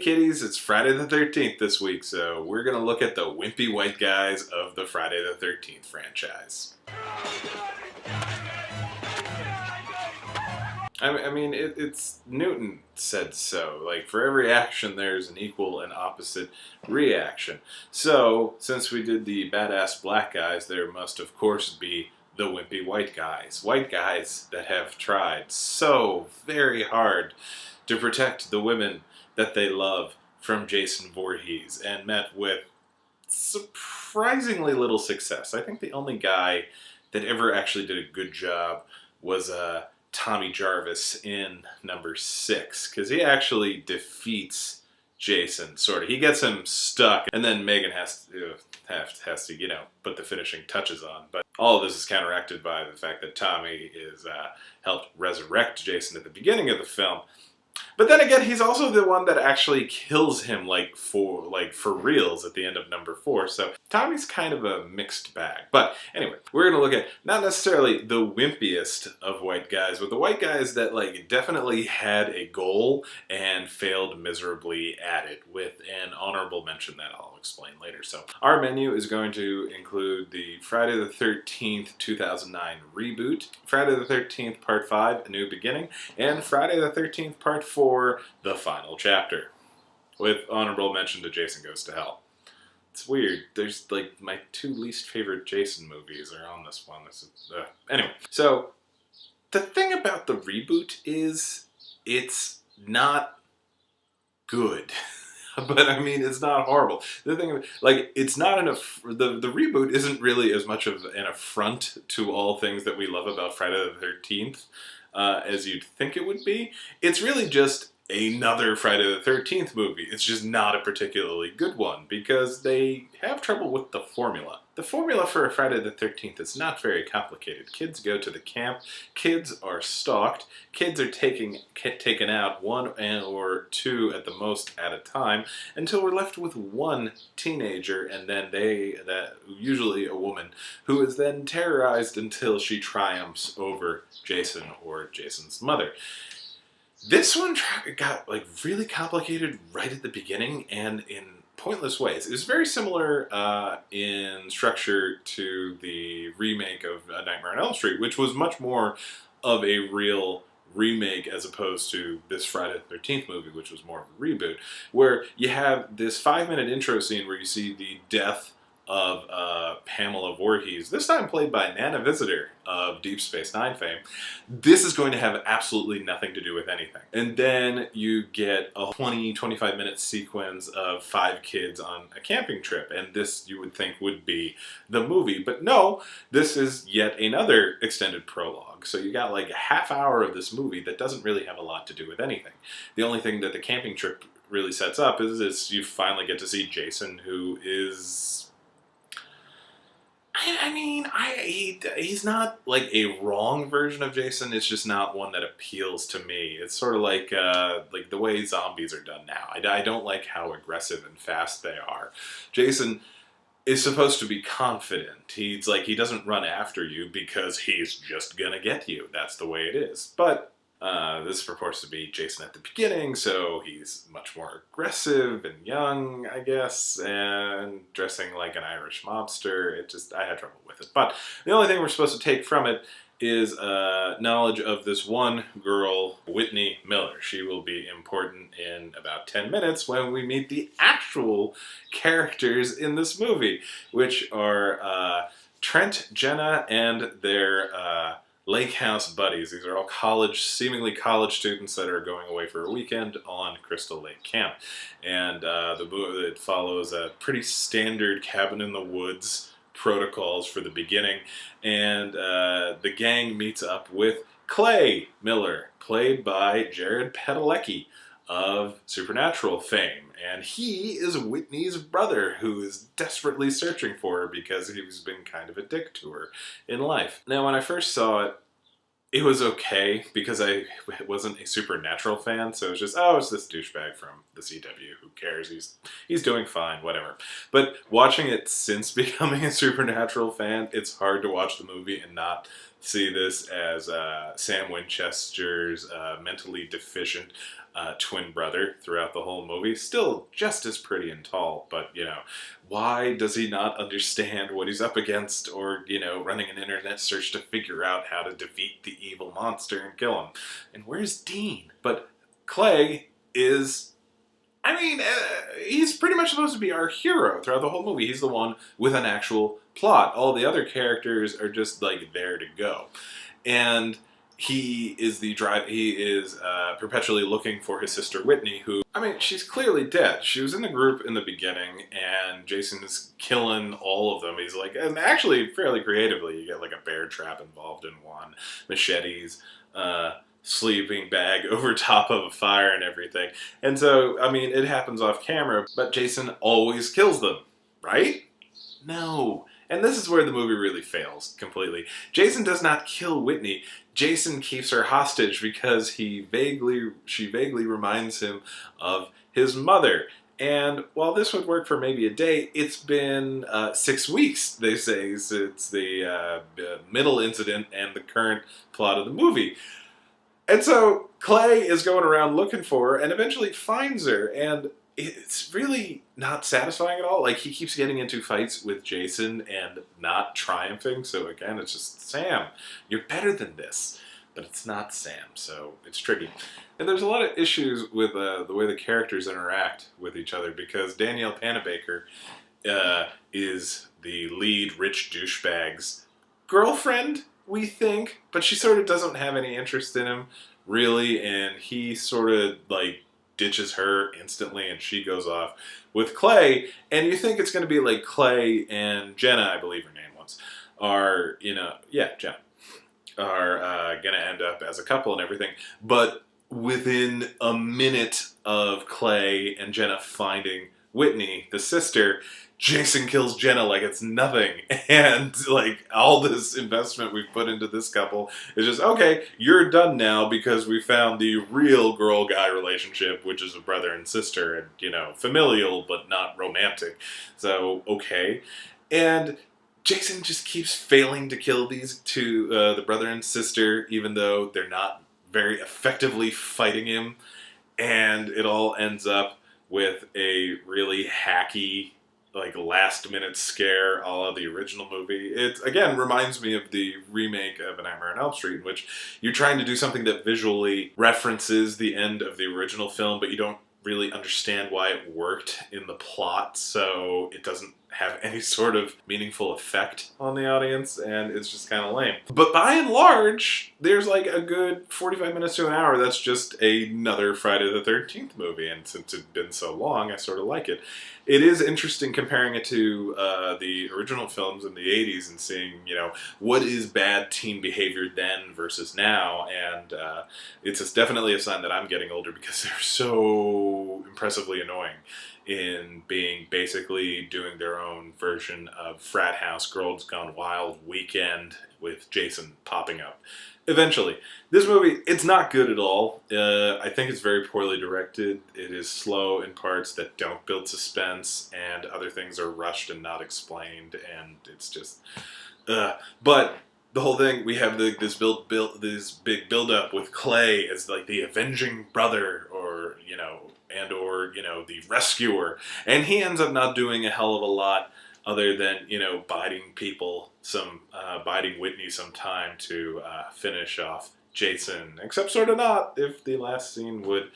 kiddies, it's Friday the 13th this week, so we're going to look at the wimpy white guys of the Friday the 13th franchise. I mean, it's Newton said so. Like, for every action, there's an equal and opposite reaction. So, since we did the badass black guys, there must, of course, be the wimpy white guys. White guys that have tried so very hard to protect the women that they love from Jason Voorhees and met with surprisingly little success. I think the only guy that ever actually did a good job was Tommy Jarvis in number 6, because he actually defeats Jason, sort of. He gets him stuck, and then Megan has to, you know, put the finishing touches on. But all of this is counteracted by the fact that Tommy is helped resurrect Jason at the beginning of the film. But then again, he's also the one that actually kills him, for reals at the end of number 4. So Tommy's kind of a mixed bag. But anyway, we're going to look at not necessarily the wimpiest of white guys, but the white guys that definitely had a goal and failed miserably at it, with an honorable mention that I'll explain later. So our menu is going to include the Friday the 13th 2009 reboot, Friday the 13th Part 5, A New Beginning, and Friday the 13th Part 4, The Final Chapter, with honorable mention to Jason Goes to Hell. It's weird. There's my 2 least favorite Jason movies are on this one. Anyway, so the thing about the reboot is it's not good. But I mean, it's not horrible. The thing, it's not the reboot isn't really as much of an affront to all things that we love about Friday the 13th as you'd think it would be. It's really just another Friday the 13th movie. It's just not a particularly good one because they have trouble with the formula. The formula for a Friday the 13th is not very complicated. Kids go to the camp, kids are stalked, kids are taken out 1 or 2 at the most at a time until we're left with one teenager, and then usually a woman, who is then terrorized until she triumphs over Jason or Jason's mother. This one got really complicated right at the beginning and in pointless ways. It was very similar in structure to the remake of Nightmare on Elm Street, which was much more of a real remake as opposed to this Friday the 13th movie, which was more of a reboot, where you have this 5-minute intro scene where you see the death of Pamela Voorhees, this time played by Nana Visitor of Deep Space Nine fame. This is going to have absolutely nothing to do with anything. And then you get a 20-25 minute sequence of 5 kids on a camping trip, and this you would think would be the movie, but no, this is yet another extended prologue. So you got a half hour of this movie that doesn't really have a lot to do with anything. The only thing that the camping trip really sets up is you finally get to see Jason, who is... I mean, he's not a wrong version of Jason. It's just not one that appeals to me. It's sort of like the way zombies are done now. I don't like how aggressive and fast they are. Jason is supposed to be confident. He doesn't run after you because he's just gonna get you. That's the way it is. But this purports to be Jason at the beginning, so he's much more aggressive and young, I guess, and dressing like an Irish mobster. I had trouble with it. But the only thing we're supposed to take from it is knowledge of this one girl, Whitney Miller. She will be important in about 10 minutes when we meet the actual characters in this movie, which are Trent, Jenna, and their lake house buddies. These are all seemingly college students that are going away for a weekend on Crystal Lake Camp. And it follows a pretty standard cabin in the woods protocols for the beginning. And the gang meets up with Clay Miller, played by Jared Padalecki of Supernatural fame. And he is Whitney's brother, who is desperately searching for her because he's been kind of a dick to her in life. Now, when I first saw it, it was okay because I wasn't a Supernatural fan, so it was just, it's this douchebag from the CW. Who cares? He's doing fine, whatever. But watching it since becoming a Supernatural fan, it's hard to watch the movie and not see this as Sam Winchester's mentally deficient twin brother throughout the whole movie. Still just as pretty and tall, but, why does he not understand what he's up against, or, running an internet search to figure out how to defeat the evil monster and kill him? And where's Dean? But Clay is... he's pretty much supposed to be our hero throughout the whole movie. He's the one with an actual plot. All the other characters are just, there to go. And he is perpetually looking for his sister Whitney, who, she's clearly dead. She was in the group in the beginning, and Jason is killing all of them. He's and actually fairly creatively, you get a bear trap involved in one, machetes, sleeping bag over top of a fire and everything. And so, it happens off camera, but Jason always kills them, right? No. And this is where the movie really fails completely. Jason does not kill Whitney. Jason keeps her hostage because she vaguely reminds him of his mother. And while this would work for maybe a day, it's been 6 weeks, they say, since the middle incident and the current plot of the movie. And so Clay is going around looking for her and eventually finds her, and it's really not satisfying at all. He keeps getting into fights with Jason and not triumphing. So again, it's just, Sam, you're better than this. But it's not Sam, so it's tricky. And there's a lot of issues with the way the characters interact with each other, because Danielle Panabaker is the lead rich douchebag's girlfriend, we think, but she sort of doesn't have any interest in him, really, and he sort of, ditches her instantly, and she goes off with Clay, and you think it's going to be Clay and Jenna, I believe her name was, are, Jenna, are going to end up as a couple and everything, but within a minute of Clay and Jenna finding Whitney, the sister, Jason kills Jenna like it's nothing, and all this investment we've put into this couple is just, okay, you're done now because we found the real girl-guy relationship, which is a brother and sister, and, familial but not romantic, so, okay. And Jason just keeps failing to kill these two, the brother and sister, even though they're not very effectively fighting him, and it all ends up with a really hacky, last-minute scare a la the original movie. It, again, reminds me of the remake of A Nightmare on Elm Street, in which you're trying to do something that visually references the end of the original film, but you don't really understand why it worked in the plot, so it doesn't have any sort of meaningful effect on the audience, and it's just kind of lame. But by and large, there's a good 45 minutes to an hour that's just another Friday the 13th movie, and since it's been so long, I sort of like it. It is interesting comparing it to the original films in the 80s and seeing, what is bad teen behavior then versus now, and it's definitely a sign that I'm getting older, because they're so impressively annoying in being basically doing their own version of Frat House Girls Gone Wild Weekend with Jason popping up. Eventually. This movie, it's not good at all. I think it's very poorly directed. It is slow in parts that don't build suspense, and other things are rushed and not explained, and it's just... But the whole thing, we have this big build-up with Clay as the avenging brother, or, the rescuer, and he ends up not doing a hell of a lot other than, biding Whitney some time to finish off Jason, except sort of not, if the last scene would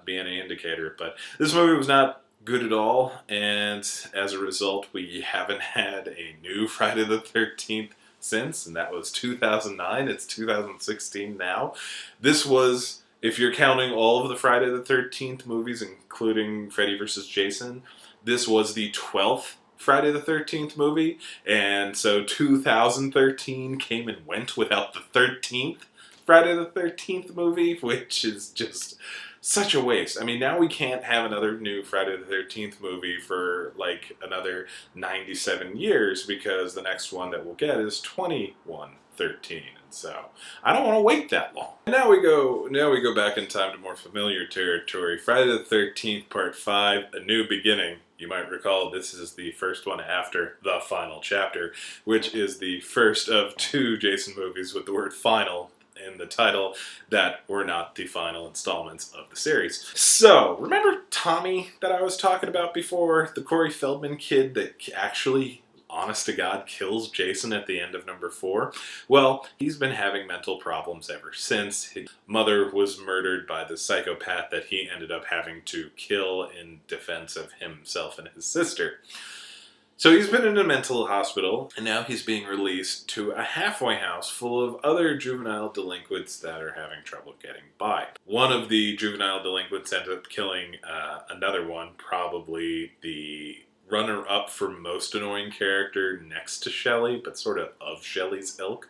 be any indicator. But this movie was not good at all, and as a result, we haven't had a new Friday the 13th since, and that was 2009. It's 2016 now. This was, if you're counting all of the Friday the 13th movies, including Freddy vs. Jason, this was the 12th Friday the 13th movie, and so 2013 came and went without the 13th Friday the 13th movie, which is just such a waste. Now we can't have another new Friday the 13th movie for another 97 years, because the next one that we'll get is 2113. So I don't want to wait that long. And now we go back in time to more familiar territory. Friday the 13th Part 5, A New Beginning. You might recall this is the first one after The Final Chapter, which is the first of 2 Jason movies with the word final in the title that were not the final installments of the series. So, remember Tommy that I was talking about before? The Corey Feldman kid that actually, honest to God, kills Jason at the end of number 4? Well, he's been having mental problems ever since. His mother was murdered by the psychopath that he ended up having to kill in defense of himself and his sister. So he's been in a mental hospital, and now he's being released to a halfway house full of other juvenile delinquents that are having trouble getting by. One of the juvenile delinquents ended up killing another one, probably the runner-up for most annoying character next to Shelley, but sort of Shelley's ilk.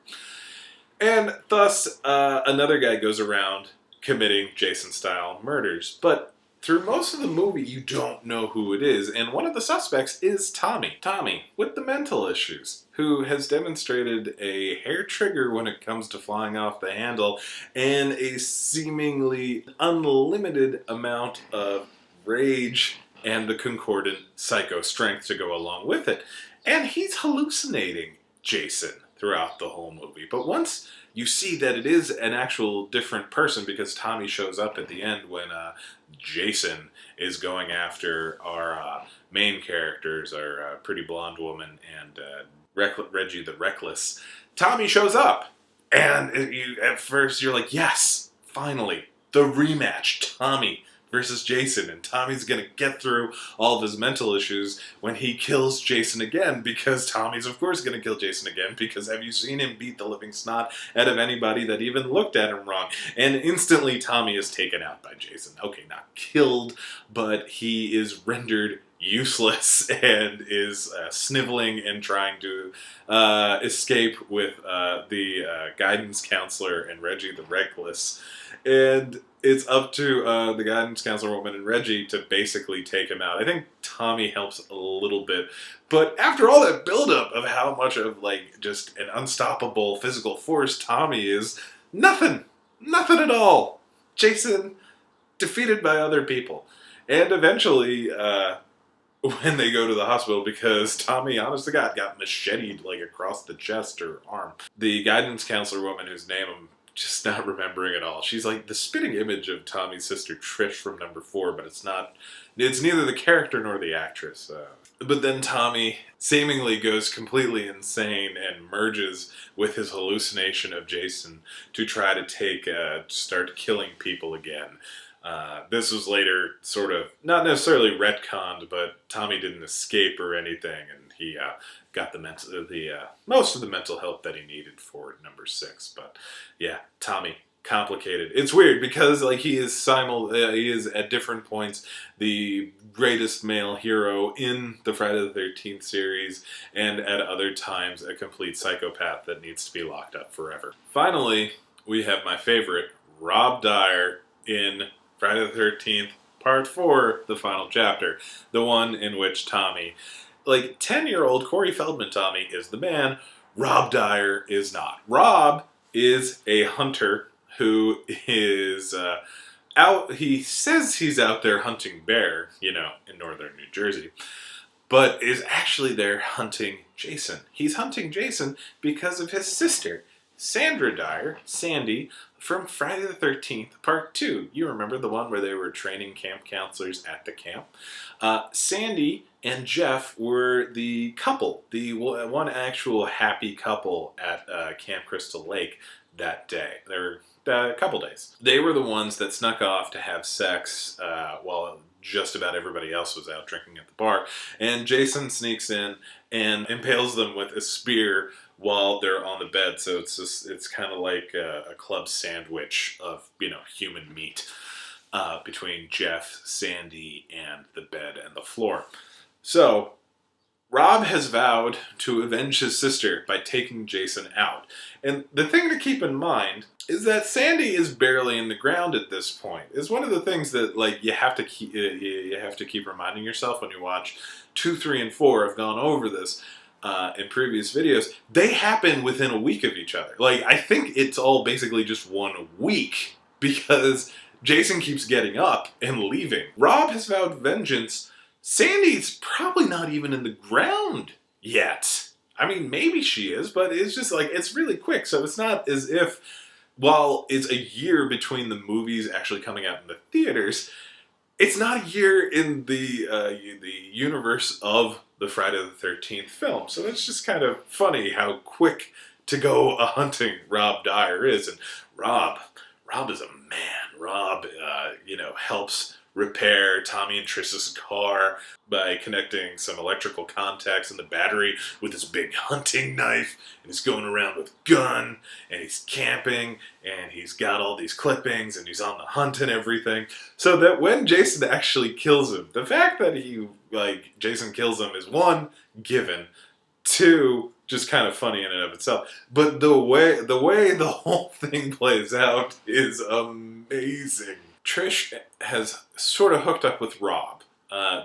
And thus, another guy goes around committing Jason-style murders. But through most of the movie, you don't know who it is, and one of the suspects is Tommy. Tommy, with the mental issues, who has demonstrated a hair trigger when it comes to flying off the handle, and a seemingly unlimited amount of rage and the concordant psycho strength to go along with it. And he's hallucinating Jason throughout the whole movie. But once you see that it is an actual different person, because Tommy shows up at the end when Jason is going after our main characters, our pretty blonde woman and Reggie the Reckless. Tommy shows up, and at first you're like, yes, finally, the rematch, Tommy versus Jason, and Tommy's gonna get through all of his mental issues when he kills Jason again, because Tommy's of course gonna kill Jason again, because have you seen him beat the living snot out of anybody that even looked at him wrong? And instantly Tommy is taken out by Jason. Okay, not killed, but he is rendered useless and is sniveling and trying to escape with the guidance counselor and Reggie the Reckless. And it's up to the guidance counselor woman and Reggie to basically take him out. I think Tommy helps a little bit. But after all that buildup of how much of, like, just an unstoppable physical force Tommy is, nothing. Nothing at all. Jason defeated by other people. And eventually, when they go to the hospital, because Tommy, honest to God, got macheted, like, across the chest or arm. The guidance counselor woman, whose name I'm just not remembering at all. She's like the spitting image of Tommy's sister Trish from number 4, but it's neither the character nor the actress. But then Tommy seemingly goes completely insane and merges with his hallucination of Jason to try to start killing people again. This was later sort of, not necessarily retconned, but Tommy didn't escape or anything, and he got most of the mental help that he needed for number 6. But yeah, Tommy, complicated. It's weird because like he is at different points the greatest male hero in the Friday the 13th series, and at other times a complete psychopath that needs to be locked up forever. Finally, we have my favorite, Rob Dyer, in Friday the 13th, Part 4, the final chapter. The one in which Tommy, like 10-year-old Corey Feldman Tommy, is the man. Rob Dyer is not. Rob is a hunter who is he says he's out there hunting bear, in northern New Jersey, but is actually there hunting Jason. He's hunting Jason because of his sister, Sandra Dyer, Sandy, from Friday the 13th, Part 2. You remember the one where they were training camp counselors at the camp? Sandy and Jeff were the couple, the one actual happy couple at Camp Crystal Lake that day. They were a couple days. They were the ones that snuck off to have sex while just about everybody else was out drinking at the bar. And Jason sneaks in and impales them with a spear while they're on the bed. So it's kind of like a club sandwich of, human meat between Jeff, Sandy, and the bed and the floor. So Rob has vowed to avenge his sister by taking Jason out. And the thing to keep in mind is that Sandy is barely in the ground at this point. It's one of the things that you have to keep reminding yourself when you watch 2, 3, and 4. I've gone over this in previous videos. They happen within a week of each other. I think it's all basically just 1 week, because Jason keeps getting up and leaving. Rob has vowed vengeance. Sandy's probably not even in the ground yet. I mean, maybe she is, but it's just it's really quick. So it's not as if while it's a year between the movies actually coming out in the theaters, it's not a year in the universe of the Friday the 13th film. So it's just kind of funny how quick to go a hunting Rob Dyer is. And Rob, Rob is a man. Rob, helps repair Tommy and Trish's car by connecting some electrical contacts in the battery with his big hunting knife, and he's going around with a gun, and he's camping, and he's got all these clippings, and he's on the hunt and everything, so that when Jason actually kills him, the fact that Jason kills him is one, given, two, just kind of funny in and of itself, but the way the whole thing plays out is amazing. Trish has sort of hooked up with Rob.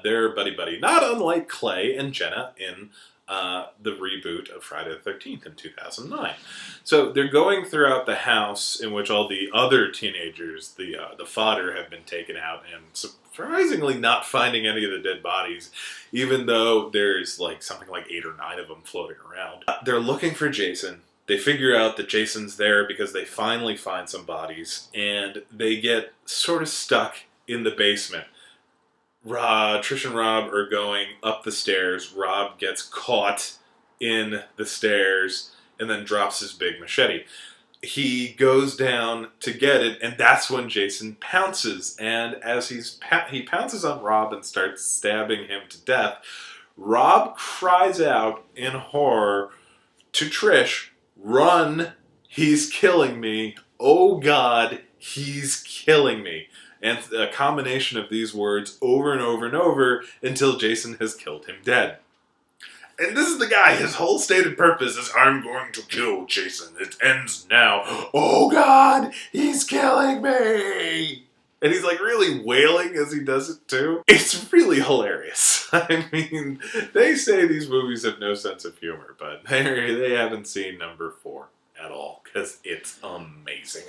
They're buddy-buddy. Not unlike Clay and Jenna in the reboot of Friday the 13th in 2009. So they're going throughout the house in which all the other teenagers, the fodder, have been taken out, and surprisingly not finding any of the dead bodies, even though there's something like 8 or 9 of them floating around. They're looking for Jason. They figure out that Jason's there because they finally find some bodies, and they get sort of stuck in the basement. Trish and Rob are going up the stairs. Rob gets caught in the stairs and then drops his big machete. He goes down to get it, and that's when Jason pounces. And as he pounces on Rob and starts stabbing him to death, Rob cries out in horror to Trish, "Run, he's killing me. Oh God, he's killing me." And a combination of these words over and over and over until Jason has killed him dead. And this is the guy, his whole stated purpose is, "I'm going to kill Jason. It ends now. Oh God, he's killing me." And he's really wailing as he does it too. It's really hilarious. I mean, they say these movies have no sense of humor, but they haven't seen number 4 at all, because it's amazing.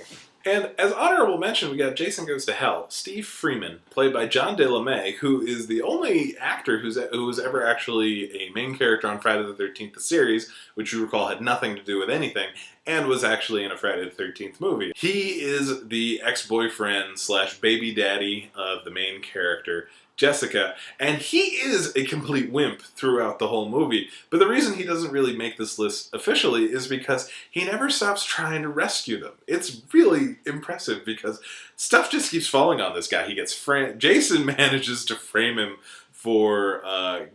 And as honorable mention, we got Jason Goes to Hell. Steve Freeman, played by John DeLaMay, who is the only actor who was ever actually a main character on Friday the 13th, the series, which you recall had nothing to do with anything, and was actually in a Friday the 13th movie. He is the ex-boyfriend / baby daddy of the main character, Jessica, and he is a complete wimp throughout the whole movie. But the reason he doesn't really make this list officially is because he never stops trying to rescue them. It's really impressive because stuff just keeps falling on this guy. He gets Jason manages to frame him for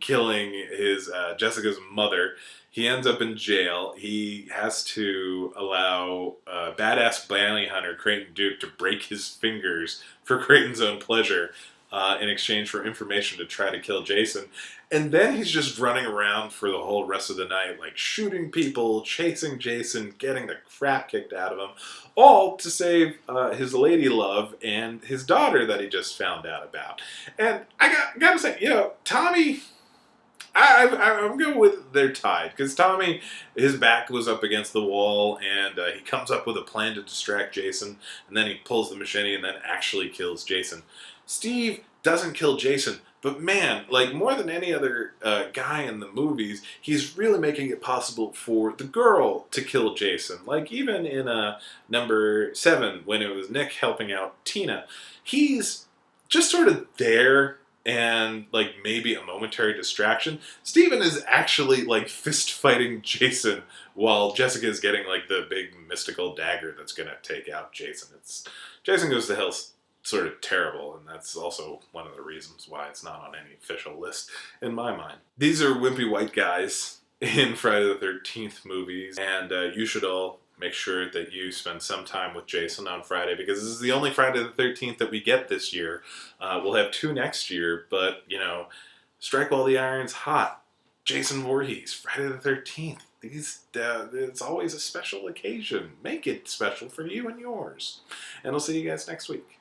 killing his Jessica's mother. He ends up in jail. He has to allow badass bounty hunter Creighton Duke to break his fingers for Creighton's own pleasure, in exchange for information to try to kill Jason. And then he's just running around for the whole rest of the night, shooting people, chasing Jason, getting the crap kicked out of him, all to save his lady love and his daughter that he just found out about. And I gotta say, Tommy, I'm going with they're tied, because Tommy, his back was up against the wall, and he comes up with a plan to distract Jason, and then he pulls the machete and then actually kills Jason. Steve doesn't kill Jason, but man, more than any other guy in the movies, he's really making it possible for the girl to kill Jason. Even in number 7, when it was Nick helping out Tina, he's just sort of there and maybe a momentary distraction. Steven is actually fist fighting Jason while Jessica is getting the big mystical dagger that's gonna take out Jason. Jason Goes to Hell's sort of terrible, and that's also one of the reasons why it's not on any official list in my mind. These are wimpy white guys in Friday the 13th movies, and you should all make sure that you spend some time with Jason on Friday, because this is the only Friday the 13th that we get this year. We'll have 2 next year, but, strike while the iron's hot. Jason Voorhees, Friday the 13th. It's always a special occasion. Make it special for you and yours. And I'll see you guys next week.